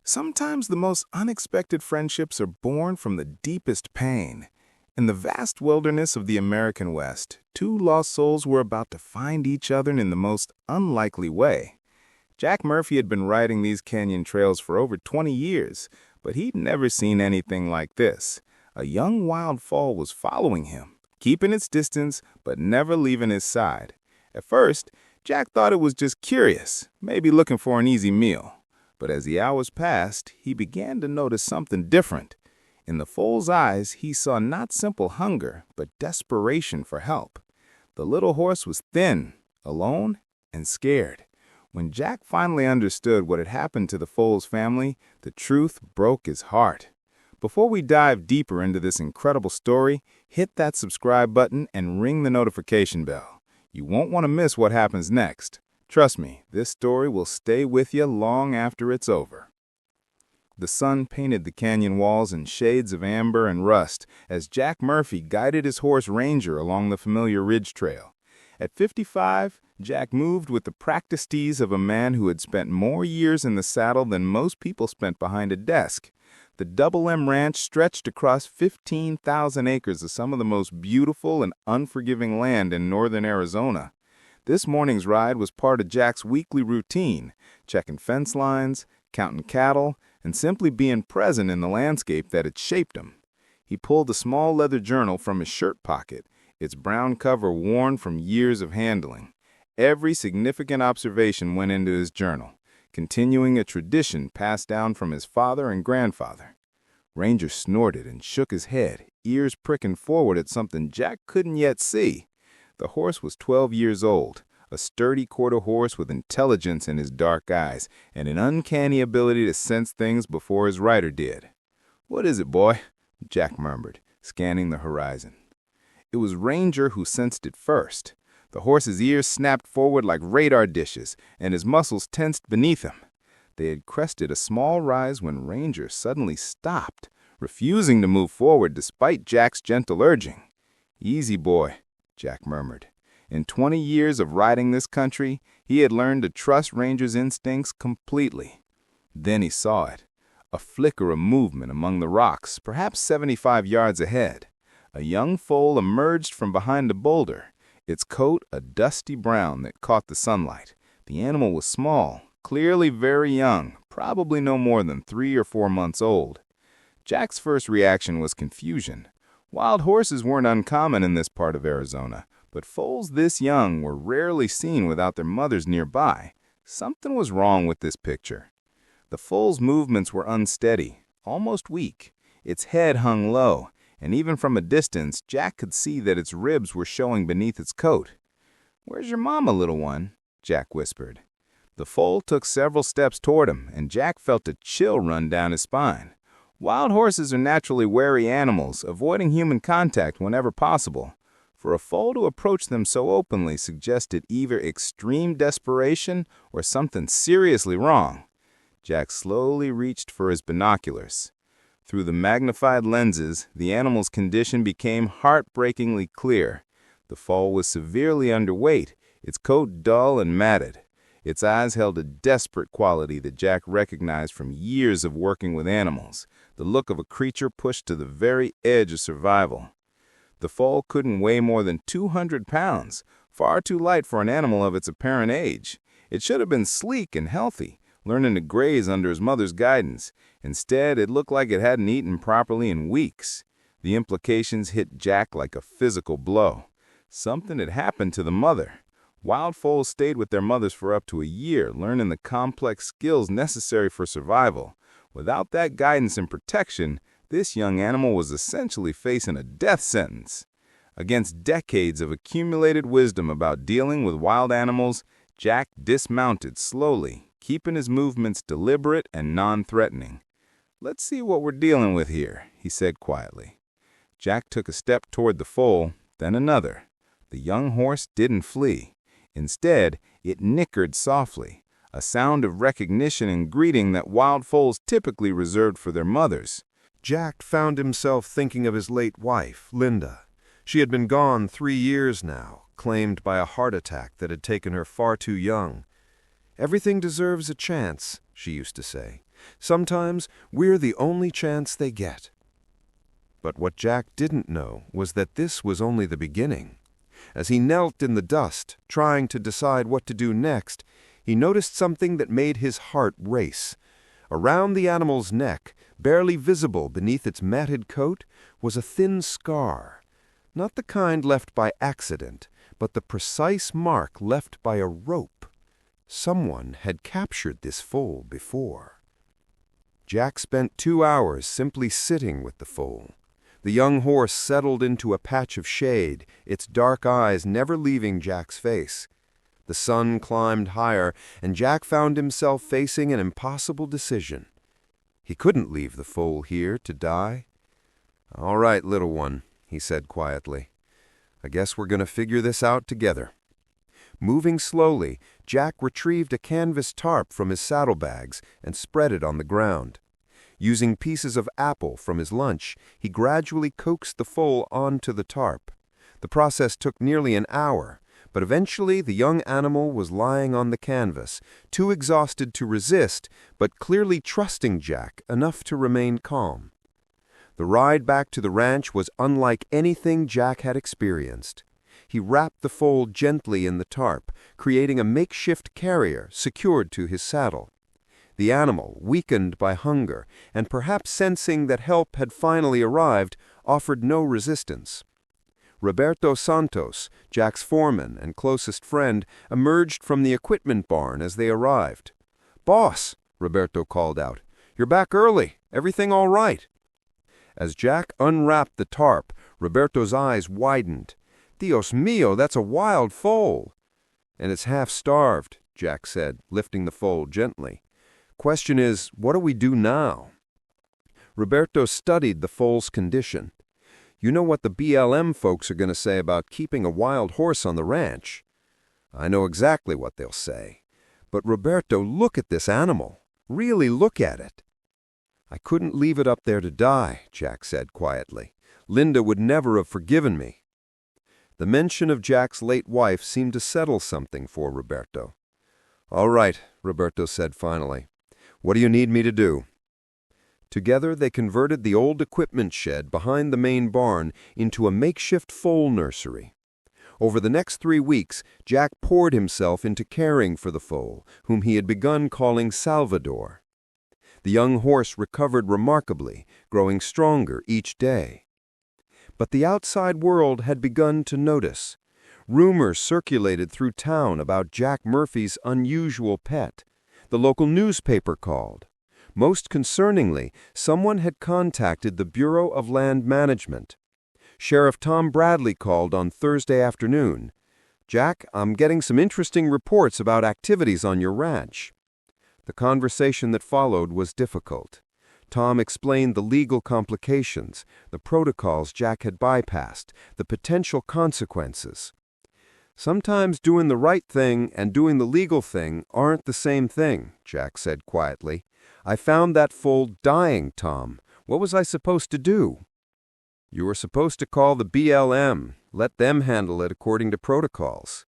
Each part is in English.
Sometimes the most unexpected friendships are born from the deepest pain. In the vast wilderness of the American West, two lost souls were about to find each other in the most unlikely way. Jack Murphy had been riding these canyon trails for over 20 years, but he'd never seen anything like this. A young wild foal was following him, keeping its distance but never leaving his side. At first, Jack thought it was just curious, maybe looking for an easy meal. But as the hours passed, he began to notice something different. In the foal's eyes, he saw not simple hunger, but desperation for help. The little horse was thin, alone, and scared. When Jack finally understood what had happened to the foal's family, the truth broke his heart. Before we dive deeper into this incredible story, hit that subscribe button and ring the notification bell. You won't want to miss what happens next. Trust me, this story will stay with you long after it's over. The sun painted the canyon walls in shades of amber and rust as Jack Murphy guided his horse Ranger along the familiar ridge trail. At 55, Jack moved with the practiced ease of a man who had spent more years in the saddle than most people spent behind a desk. The Double M Ranch stretched across 15,000 acres of some of the most beautiful and unforgiving land in northern Arizona. This morning's ride was part of Jack's weekly routine, checking fence lines, counting cattle, and simply being present in the landscape that had shaped him. He pulled a small leather journal from his shirt pocket, its brown cover worn from years of handling. Every significant observation went into his journal, continuing a tradition passed down from his father and grandfather. Ranger snorted and shook his head, ears pricking forward at something Jack couldn't yet see. The horse was 12 years old, a sturdy quarter horse with intelligence in his dark eyes and an uncanny ability to sense things before his rider did. "What is it, boy?" Jack murmured, scanning the horizon. It was Ranger who sensed it first. The horse's ears snapped forward like radar dishes, and his muscles tensed beneath him. They had crested a small rise when Ranger suddenly stopped, refusing to move forward despite Jack's gentle urging. "Easy, boy," Jack murmured. In 20 years of riding this country, he had learned to trust Ranger's instincts completely. Then he saw it, a flicker of movement among the rocks, perhaps 75 yards ahead. A young foal emerged from behind a boulder, its coat a dusty brown that caught the sunlight. The animal was small, clearly very young, probably no more than 3 or 4 months old. Jack's first reaction was confusion. Wild horses weren't uncommon in this part of Arizona, but foals this young were rarely seen without their mothers nearby. Something was wrong with this picture. The foal's movements were unsteady, almost weak. Its head hung low, and even from a distance, Jack could see that its ribs were showing beneath its coat. "Where's your mama, little one?" Jack whispered. The foal took several steps toward him, and Jack felt a chill run down his spine. Wild horses are naturally wary animals, avoiding human contact whenever possible. For a foal to approach them so openly suggested either extreme desperation or something seriously wrong. Jack slowly reached for his binoculars. Through the magnified lenses, the animal's condition became heartbreakingly clear. The foal was severely underweight, its coat dull and matted. Its eyes held a desperate quality that Jack recognized from years of working with animals, the look of a creature pushed to the very edge of survival. The foal couldn't weigh more than 200 pounds, far too light for an animal of its apparent age. It should have been sleek and healthy, learning to graze under his mother's guidance. Instead, it looked like it hadn't eaten properly in weeks. The implications hit Jack like a physical blow. Something had happened to the mother. Wild foals stayed with their mothers for up to a year, learning the complex skills necessary for survival. Without that guidance and protection, this young animal was essentially facing a death sentence. Against decades of accumulated wisdom about dealing with wild animals, Jack dismounted slowly, keeping his movements deliberate and non-threatening. "Let's see what we're dealing with here," he said quietly. Jack took a step toward the foal, then another. The young horse didn't flee. Instead, it nickered softly, a sound of recognition and greeting that wild foals typically reserved for their mothers. Jack found himself thinking of his late wife, Linda. She had been gone 3 years now, claimed by a heart attack that had taken her far too young. "Everything deserves a chance," she used to say. Sometimes we're the only chance they get. But what Jack didn't know was that this was only the beginning. As he knelt in the dust, trying to decide what to do next, he noticed something that made his heart race. Around the animal's neck, barely visible beneath its matted coat, was a thin scar. Not the kind left by accident, but the precise mark left by a rope. Someone had captured this foal before. Jack spent 2 hours simply sitting with the foal. The young horse settled into a patch of shade, its dark eyes never leaving Jack's face. The sun climbed higher, and Jack found himself facing an impossible decision. He couldn't leave the foal here to die. "All right, little one," he said quietly. "I guess we're going to figure this out together." Moving slowly, Jack retrieved a canvas tarp from his saddlebags and spread it on the ground. Using pieces of apple from his lunch, he gradually coaxed the foal onto the tarp. The process took nearly an hour, but eventually the young animal was lying on the canvas, too exhausted to resist, but clearly trusting Jack enough to remain calm. The ride back to the ranch was unlike anything Jack had experienced. He wrapped the foal gently in the tarp, creating a makeshift carrier secured to his saddle. The animal, weakened by hunger, and perhaps sensing that help had finally arrived, offered no resistance. Roberto Santos, Jack's foreman and closest friend, emerged from the equipment barn as they arrived. "Boss," Roberto called out, "you're back early. Everything all right?" As Jack unwrapped the tarp, Roberto's eyes widened. "Dios mío, that's a wild foal." "And it's half-starved," Jack said, lifting the foal gently. "Question is, what do we do now?" Roberto studied the foal's condition. "You know what the BLM folks are going to say about keeping a wild horse on the ranch?" "I know exactly what they'll say. But Roberto, look at this animal. Really look at it." "I couldn't leave it up there to die," Jack said quietly. "Linda would never have forgiven me." The mention of Jack's late wife seemed to settle something for Roberto. "All right," Roberto said finally. "What do you need me to do?" Together they converted the old equipment shed behind the main barn into a makeshift foal nursery. Over the next 3 weeks, Jack poured himself into caring for the foal, whom he had begun calling Salvador. The young horse recovered remarkably, growing stronger each day. But the outside world had begun to notice. Rumors circulated through town about Jack Murphy's unusual pet. The local newspaper called. Most concerningly, someone had contacted the Bureau of Land Management. Sheriff Tom Bradley called on Thursday afternoon. "Jack, I'm getting some interesting reports about activities on your ranch." The conversation that followed was difficult. Tom explained the legal complications, the protocols Jack had bypassed, the potential consequences. "Sometimes doing the right thing and doing the legal thing aren't the same thing," Jack said quietly. "I found that foal dying, Tom. What was I supposed to do?" "You were supposed to call the BLM. Let them handle it according to protocols."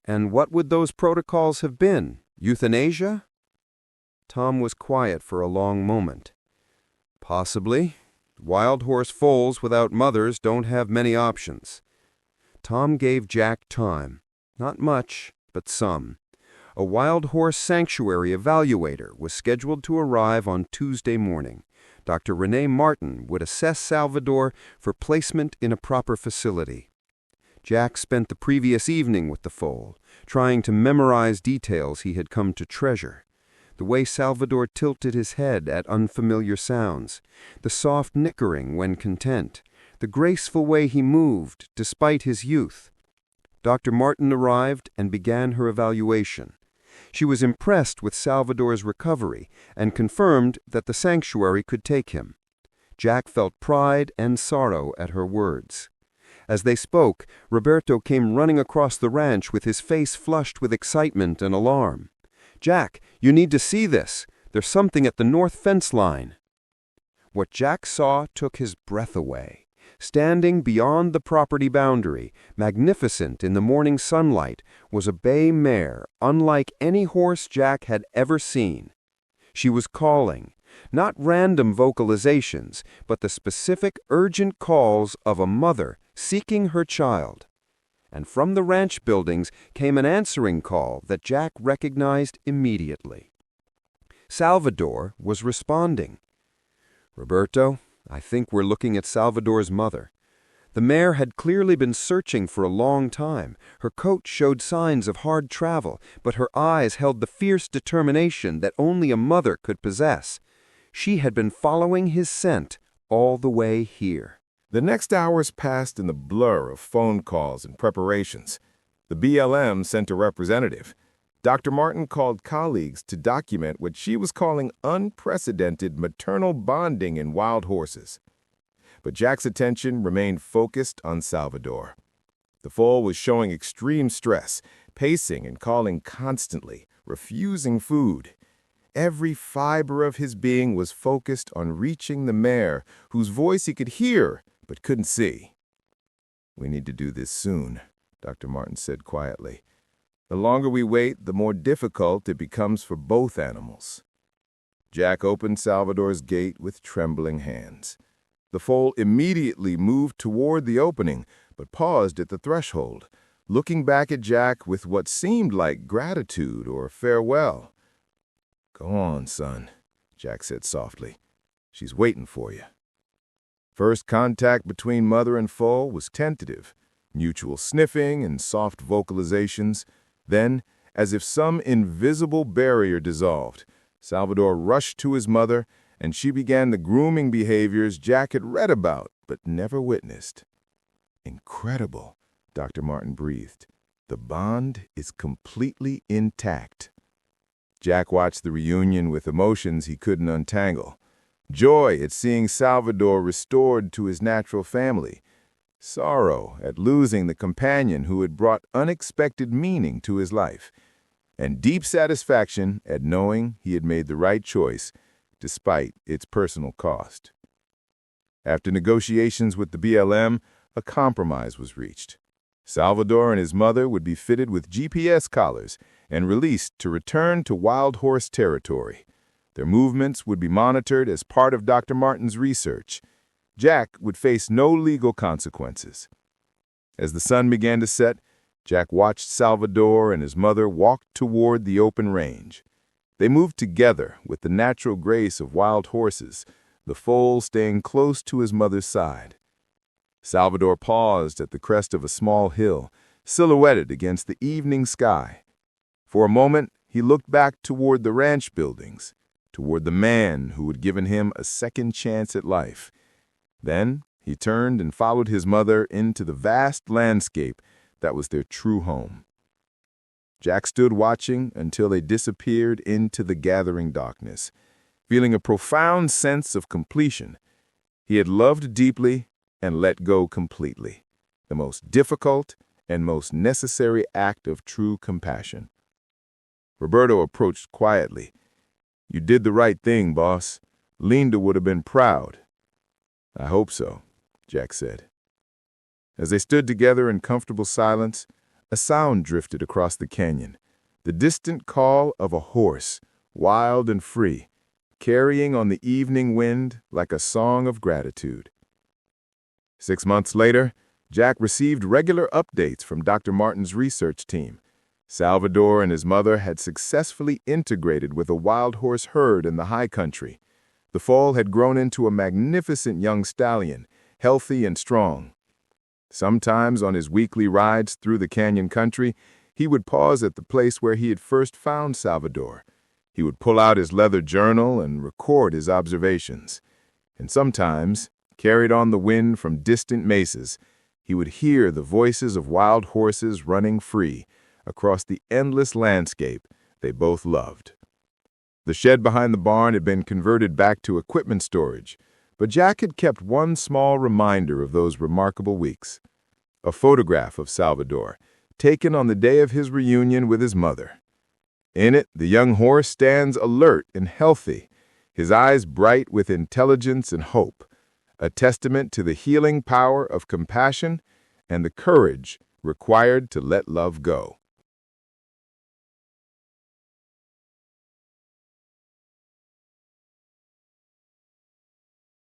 "And what would those protocols have been? Euthanasia?" Tom was quiet for a long moment. "Possibly. Wild horse foals without mothers don't have many options." Tom gave Jack time. Not much, but some. A wild horse sanctuary evaluator was scheduled to arrive on Tuesday morning. Dr. Renee Martin would assess Salvador for placement in a proper facility. Jack spent the previous evening with the foal, trying to memorize details he had come to treasure. The way Salvador tilted his head at unfamiliar sounds, the soft nickering when content, the graceful way he moved despite his youth. Dr. Martin arrived and began her evaluation. She was impressed with Salvador's recovery and confirmed that the sanctuary could take him. Jack felt pride and sorrow at her words. As they spoke, Roberto came running across the ranch with his face flushed with excitement and alarm. "Jack, you need to see this. There's something at the north fence line." What Jack saw took his breath away. Standing beyond the property boundary, magnificent in the morning sunlight, was a bay mare unlike any horse Jack had ever seen. She was calling, not random vocalizations, but the specific urgent calls of a mother seeking her child. And from the ranch buildings came an answering call that Jack recognized immediately. Salvador was responding. "Roberto, I think we're looking at Salvador's mother." The mare had clearly been searching for a long time. Her coat showed signs of hard travel, but her eyes held the fierce determination that only a mother could possess. She had been following his scent all the way here. The next hours passed in the blur of phone calls and preparations. The BLM sent a representative. Dr. Martin called colleagues to document what she was calling unprecedented maternal bonding in wild horses. But Jack's attention remained focused on Salvador. The foal was showing extreme stress, pacing and calling constantly, refusing food. Every fiber of his being was focused on reaching the mare, whose voice he could hear but couldn't see. "We need to do this soon," Dr. Martin said quietly. "The longer we wait, the more difficult it becomes for both animals." Jack opened Salvador's gate with trembling hands. The foal immediately moved toward the opening, but paused at the threshold, looking back at Jack with what seemed like gratitude or farewell. "Go on, son," Jack said softly. "She's waiting for you." First contact between mother and foal was tentative, mutual sniffing and soft vocalizations. Then, as if some invisible barrier dissolved, Salvador rushed to his mother, and she began the grooming behaviors Jack had read about but never witnessed. "Incredible," Dr. Martin breathed. "The bond is completely intact." Jack watched the reunion with emotions he couldn't untangle. Joy at seeing Salvador restored to his natural family. Sorrow at losing the companion who had brought unexpected meaning to his life. And deep satisfaction at knowing he had made the right choice, despite its personal cost. After negotiations with the BLM, a compromise was reached. Salvador and his mother would be fitted with GPS collars and released to return to wild horse territory. Their movements would be monitored as part of Dr. Martin's research. Jack would face no legal consequences. As the sun began to set, Jack watched Salvador and his mother walk toward the open range. They moved together with the natural grace of wild horses, the foal staying close to his mother's side. Salvador paused at the crest of a small hill, silhouetted against the evening sky. For a moment, he looked back toward the ranch buildings, toward the man who had given him a second chance at life. Then he turned and followed his mother into the vast landscape that was their true home. Jack stood watching until they disappeared into the gathering darkness, feeling a profound sense of completion. He had loved deeply and let go completely, the most difficult and most necessary act of true compassion. Roberto approached quietly. "You did the right thing, boss. Linda would have been proud." "I hope so," Jack said. As they stood together in comfortable silence, a sound drifted across the canyon, the distant call of a horse, wild and free, carrying on the evening wind like a song of gratitude. 6 months later, Jack received regular updates from Dr. Martin's research team. Salvador and his mother had successfully integrated with a wild horse herd in the high country. The foal had grown into a magnificent young stallion, healthy and strong. Sometimes on his weekly rides through the canyon country, he would pause at the place where he had first found Salvador. He would pull out his leather journal and record his observations. And sometimes, carried on the wind from distant mesas, he would hear the voices of wild horses running free across the endless landscape they both loved. The shed behind the barn had been converted back to equipment storage, but Jack had kept one small reminder of those remarkable weeks. A photograph of Salvador, taken on the day of his reunion with his mother. In it, the young horse stands alert and healthy, his eyes bright with intelligence and hope, a testament to the healing power of compassion and the courage required to let love go.